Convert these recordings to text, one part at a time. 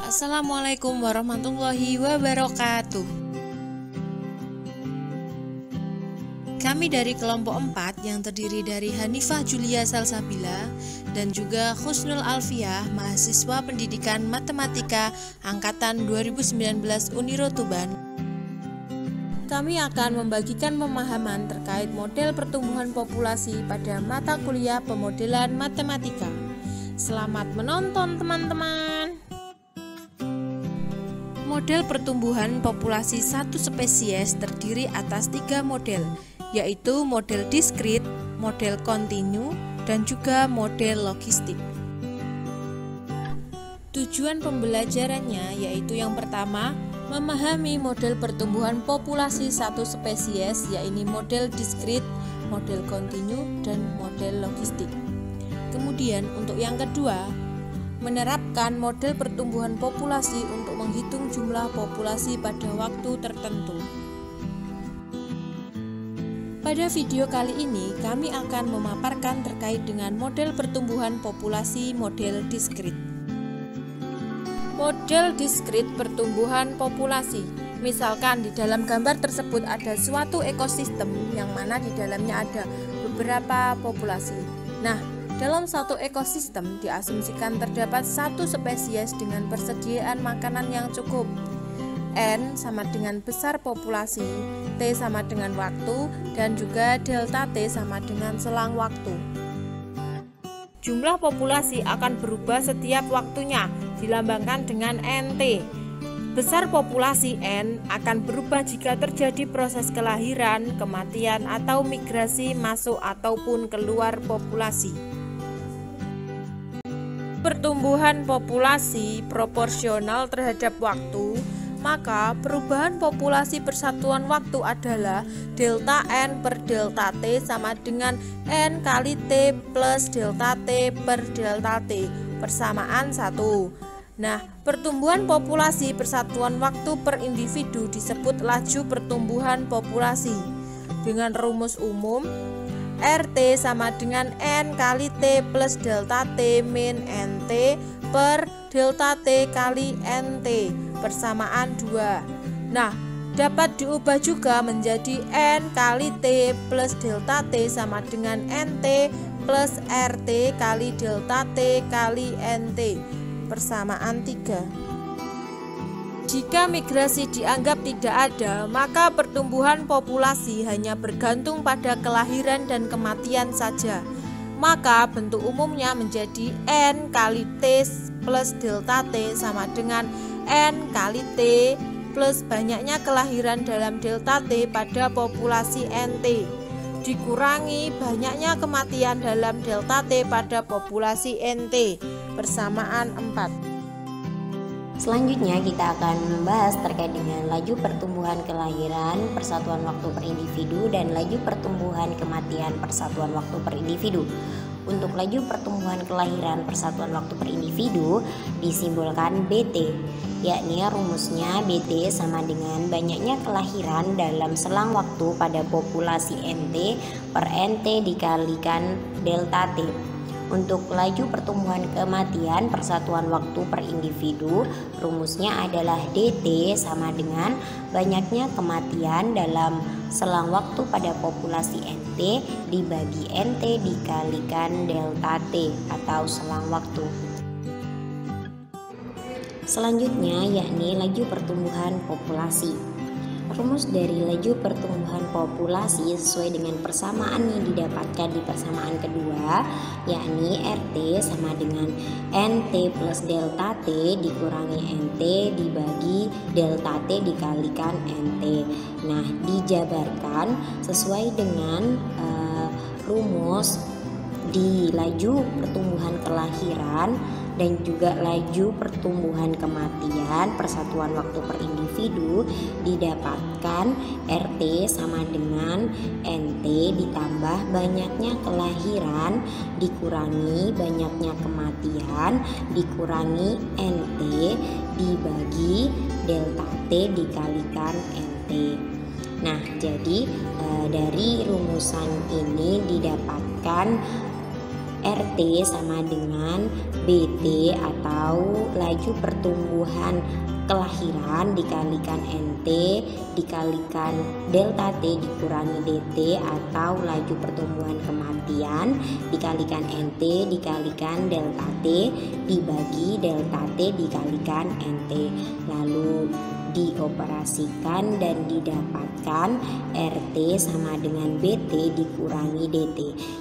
Assalamualaikum warahmatullahi wabarakatuh. Kami dari kelompok 4 yang terdiri dari Hanifah Julia Salsabila dan juga Husnul Alfiah, mahasiswa pendidikan matematika angkatan 2019 Uniro Tuban. Kami akan membagikan pemahaman terkait model pertumbuhan populasi pada mata kuliah pemodelan matematika. Selamat menonton teman-teman. Model pertumbuhan populasi satu spesies terdiri atas 3 model, yaitu model diskrit, model kontinu, dan juga model logistik. Tujuan pembelajarannya yaitu yang pertama, memahami model pertumbuhan populasi satu spesies, yaitu model diskrit, model kontinu, dan model logistik. Kemudian untuk yang kedua, menerapkan model pertumbuhan populasi untuk menghitung jumlah populasi pada waktu tertentu. Pada video kali ini, kami akan memaparkan terkait dengan model pertumbuhan populasi model diskrit. Model diskrit pertumbuhan populasi. Misalkan di dalam gambar tersebut ada suatu ekosistem yang mana di dalamnya ada beberapa populasi. Nah, dalam satu ekosistem diasumsikan terdapat satu spesies dengan persediaan makanan yang cukup. N sama dengan besar populasi, T sama dengan waktu, dan juga delta T sama dengan selang waktu. Jumlah populasi akan berubah setiap waktunya, dilambangkan dengan NT. Besar populasi N akan berubah jika terjadi proses kelahiran, kematian, atau migrasi masuk ataupun keluar populasi. Pertumbuhan populasi proporsional terhadap waktu, maka perubahan populasi persatuan waktu adalah delta N per delta T sama dengan N kali T plus delta T per delta T persamaan 1. Nah, pertumbuhan populasi persatuan waktu per individu disebut laju pertumbuhan populasi. Dengan rumus umum, RT sama dengan N kali T plus delta T min NT per delta T kali NT persamaan 2. Nah, dapat diubah juga menjadi N kali T plus delta T sama dengan NT plus RT kali delta T kali NT persamaan 3. Jika migrasi dianggap tidak ada, maka pertumbuhan populasi hanya bergantung pada kelahiran dan kematian saja. Maka bentuk umumnya menjadi N kali T plus delta T sama dengan N kali T plus banyaknya kelahiran dalam delta T pada populasi NT dikurangi banyaknya kematian dalam delta T pada populasi NT persamaan 4. Selanjutnya kita akan membahas terkait dengan laju pertumbuhan kelahiran persatuan waktu per individu dan laju pertumbuhan kematian persatuan waktu per individu. Untuk laju pertumbuhan kelahiran persatuan waktu per individu disimbolkan BT, yakni rumusnya BT sama dengan banyaknya kelahiran dalam selang waktu pada populasi NT per NT dikalikan delta T. Untuk laju pertumbuhan kematian persatuan waktu per individu, rumusnya adalah DT sama dengan banyaknya kematian dalam selang waktu pada populasi NT dibagi NT dikalikan delta T atau selang waktu. Selanjutnya yakni laju pertumbuhan populasi. Rumus dari laju pertumbuhan populasi sesuai dengan persamaan yang didapatkan di persamaan kedua, yakni RT sama dengan NT plus delta T dikurangi NT dibagi delta T dikalikan NT. Nah, dijabarkan sesuai dengan rumus di laju pertumbuhan kelahiran dan juga laju pertumbuhan kematian persatuan waktu per individu didapatkan RT sama dengan NT ditambah banyaknya kelahiran dikurangi banyaknya kematian dikurangi NT dibagi delta T dikalikan NT. Nah, jadi dari rumusan ini didapatkan RT sama dengan BT atau laju pertumbuhan kelahiran dikalikan NT dikalikan delta T dikurangi DT atau laju pertumbuhan kematian dikalikan NT dikalikan delta T dibagi delta T dikalikan NT, lalu dioperasikan dan didapatkan RT sama dengan BT dikurangi DT.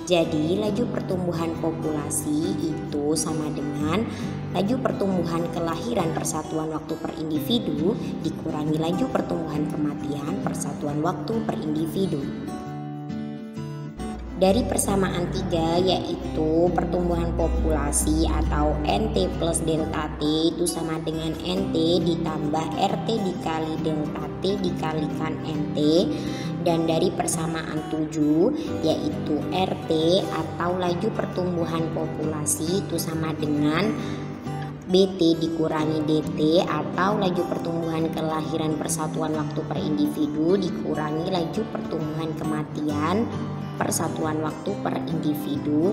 Jadi laju pertumbuhan populasi itu sama dengan laju pertumbuhan kelahiran persatuan waktu per individu dikurangi laju pertumbuhan kematian persatuan waktu per individu. Dari persamaan 3 yaitu pertumbuhan populasi atau NT plus delta T itu sama dengan NT ditambah RT dikali delta T dikalikan NT, dan dari persamaan 7 yaitu RT atau laju pertumbuhan populasi itu sama dengan BT dikurangi DT atau laju pertumbuhan kelahiran persatuan waktu per individu dikurangi laju pertumbuhan kematian persatuan waktu per individu.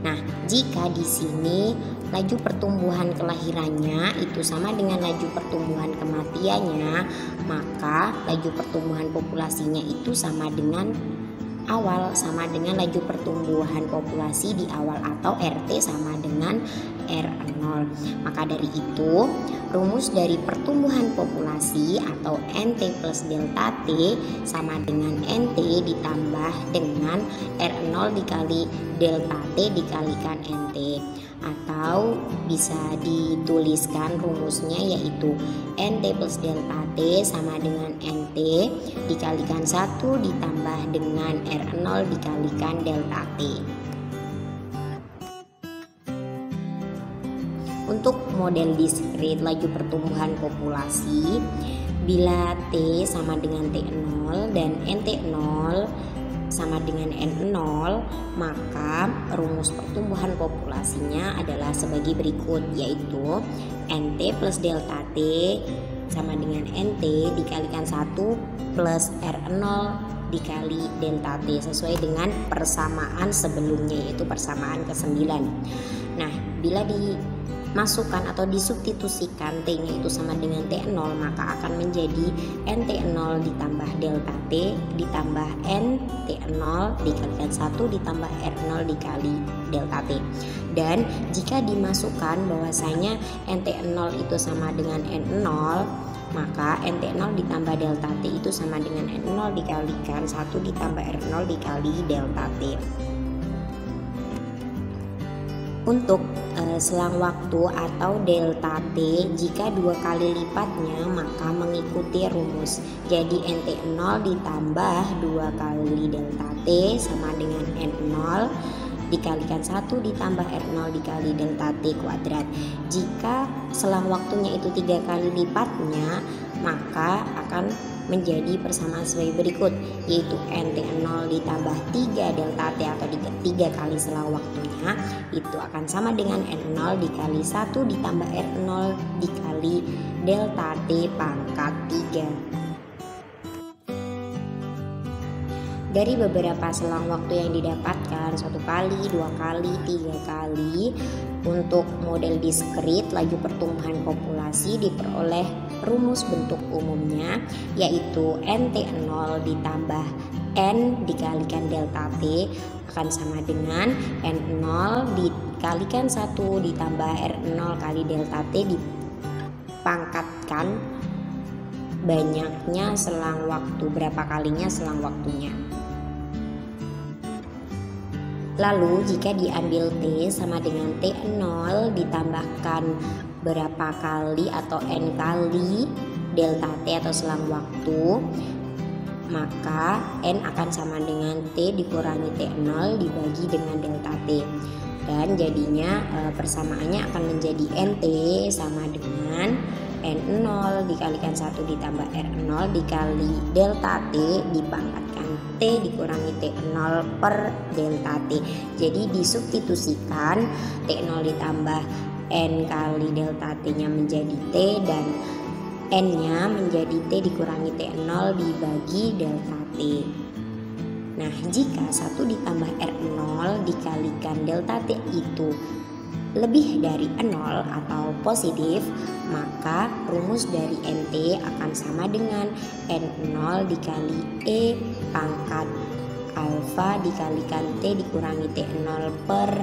Nah, jika di sini laju pertumbuhan kelahirannya itu sama dengan laju pertumbuhan kematiannya, maka laju pertumbuhan populasinya itu sama dengan sama dengan laju pertumbuhan populasi di awal atau RT sama dengan R0. Maka dari itu rumus dari pertumbuhan populasi atau NT plus delta T sama dengan NT ditambah dengan R0 dikali delta T dikalikan NT, atau bisa dituliskan rumusnya yaitu NT plus delta T sama dengan NT dikalikan 1 ditambah dengan R0 dikalikan delta T. Untuk model diskrit laju pertumbuhan populasi, bila T sama dengan T0 dan NT0 sama dengan N0, maka rumus pertumbuhan populasinya adalah sebagai berikut, yaitu NT plus delta T sama dengan NT dikalikan 1 plus R0 dikali delta T sesuai dengan persamaan sebelumnya, yaitu persamaan ke-9. Nah, bila dimasukkan atau disubstitusikan T-nya itu sama dengan T0, maka akan menjadi NT0 ditambah delta T ditambah NT0 dikalikan 1 ditambah R0 dikali delta T. Dan jika dimasukkan bahwasanya NT0 itu sama dengan N0, maka NT0 ditambah delta T itu sama dengan N0 dikalikan 1 ditambah R0 dikali delta T. Untuk selang waktu atau delta T, jika 2 kali lipatnya maka mengikuti rumus. Jadi NT0 ditambah 2 kali delta T sama dengan N0 dikalikan 1 ditambah R0 dikali delta T kuadrat. Jika selang waktunya itu 3 kali lipatnya, maka akan menjadi persamaan sebagai berikut, yaitu NT0 ditambah 3 delta T atau 3 kali selang waktunya itu akan sama dengan N0 dikali 1 ditambah R0 dikali delta T pangkat 3. Dari beberapa selang waktu yang didapatkan 1 kali, 2 kali, 3 kali, untuk model diskrit laju pertumbuhan populasi diperoleh rumus bentuk umumnya, yaitu NT0 ditambah N dikalikan delta T akan sama dengan N0 dikalikan 1 ditambah R0 kali delta T dipangkatkan banyaknya selang waktu, berapa kalinya selang waktunya. Lalu jika diambil T sama dengan T0 ditambahkan berapa kali atau N kali delta T atau selang waktu, maka N akan sama dengan T dikurangi T0 dibagi dengan delta T, dan jadinya persamaannya akan menjadi NT sama dengan N0 dikalikan 1 ditambah R0 dikali delta T dipangkatkan T dikurangi T0 per delta T. Jadi disubstitusikan T0 ditambah N kali delta T-nya menjadi T dan N-nya menjadi T dikurangi T0 dibagi delta T. Nah, jika 1 ditambah R0 dikalikan delta T itu lebih dari 0 atau positif, maka rumus dari NT akan sama dengan N0 dikali E pangkat alfa dikalikan T dikurangi T0 per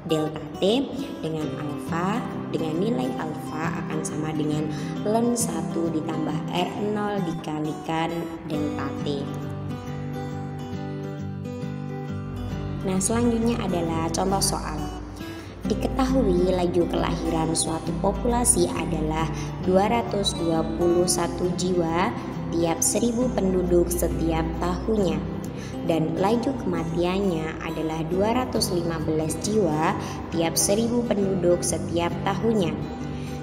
delta T, dengan alfa dengan nilai alfa akan sama dengan ln 1 ditambah R0 dikalikan delta T. Nah, selanjutnya adalah contoh soal. Diketahui laju kelahiran suatu populasi adalah 221 jiwa tiap 1000 penduduk setiap tahunnya, dan laju kematiannya adalah 215 jiwa tiap 1000 penduduk setiap tahunnya.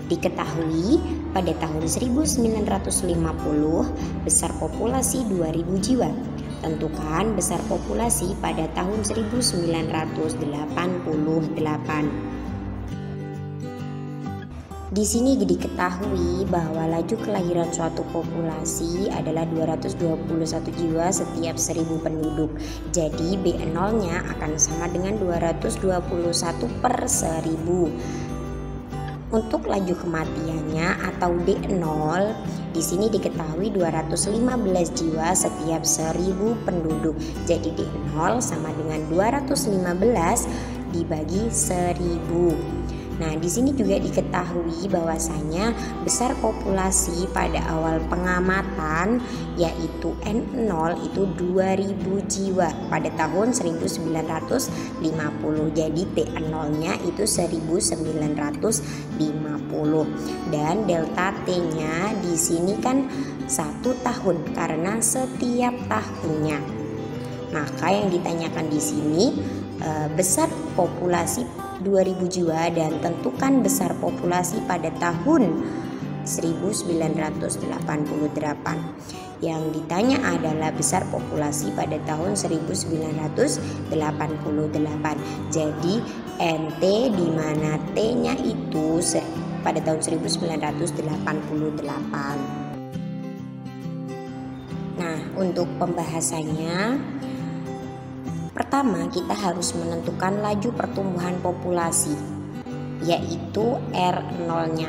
Diketahui pada tahun 1950 besar populasi 2000 jiwa. Tentukan besar populasi pada tahun 1988. Di sini diketahui bahwa laju kelahiran suatu populasi adalah 221 jiwa setiap 1000 penduduk. Jadi B0-nya akan sama dengan 221 per 1000. Untuk laju kematiannya atau D0, di sini diketahui 215 jiwa setiap 1000 penduduk. Jadi D0 sama dengan 215 dibagi 1000. Nah, di sini juga diketahui bahwasanya besar populasi pada awal pengamatan yaitu N0 itu 2000 jiwa pada tahun 1950. Jadi T0-nya itu 1950 dan delta T-nya di sini kan 1 tahun karena setiap tahunnya. Maka yang ditanyakan di sini besar populasi 2000 jiwa dan tentukan besar populasi pada tahun 1988. Yang ditanya adalah besar populasi pada tahun 1988. Jadi NT di mana T-nya itu pada tahun 1988. Nah, untuk pembahasannya, pertama, kita harus menentukan laju pertumbuhan populasi, yaitu R0-nya,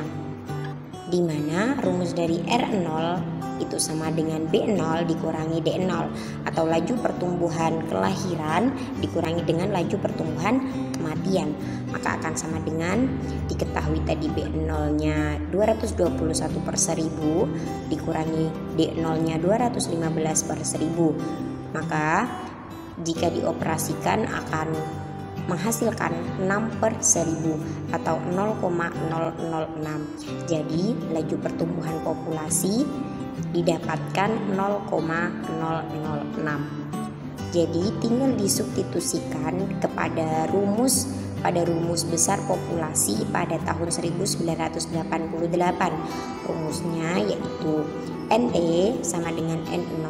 di mana rumus dari R0 itu sama dengan B0 dikurangi D0, atau laju pertumbuhan kelahiran dikurangi dengan laju pertumbuhan kematian. Maka akan sama dengan, diketahui tadi B0-nya 221 per 1000 dikurangi D0-nya 215 per 1000. Maka jika dioperasikan akan menghasilkan 6 per 1000 atau 0,006. Jadi laju pertumbuhan populasi didapatkan 0,006. Jadi tinggal disubstitusikan kepada rumus besar populasi pada tahun 1988. Rumusnya yaitu NT sama dengan N0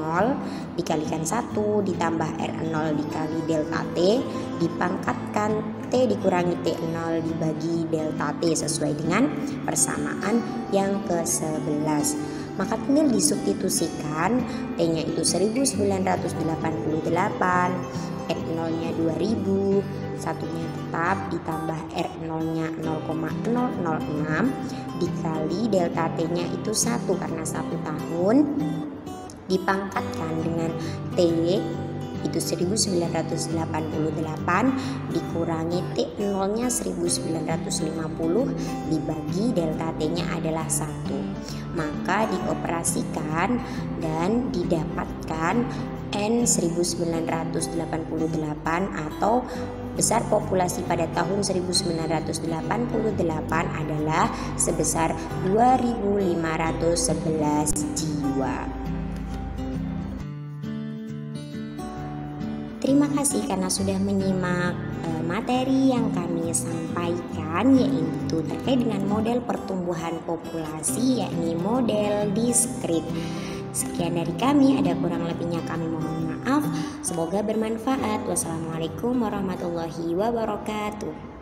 dikalikan 1 ditambah R0 dikali delta T dipangkatkan T dikurangi T0 dibagi delta T sesuai dengan persamaan yang ke-11. Maka tinggal disubstitusikan, T-nya itu 1988, N0-nya 2000, satunya tetap ditambah R0-nya 0,006 dikali delta T-nya itu 1 karena 1 tahun dipangkatkan dengan T itu 1988 dikurangi T0-nya 1950 dibagi delta T-nya adalah 1. Maka dioperasikan dan didapatkan N 1988 atau besar populasi pada tahun 1988 adalah sebesar 2511 jiwa. Terima kasih karena sudah menyimak materi yang kami sampaikan, yaitu terkait dengan model pertumbuhan populasi, yakni model diskrit. Sekian dari kami, ada kurang lebihnya kami mohon maaf. Semoga bermanfaat. Wassalamualaikum warahmatullahi wabarakatuh.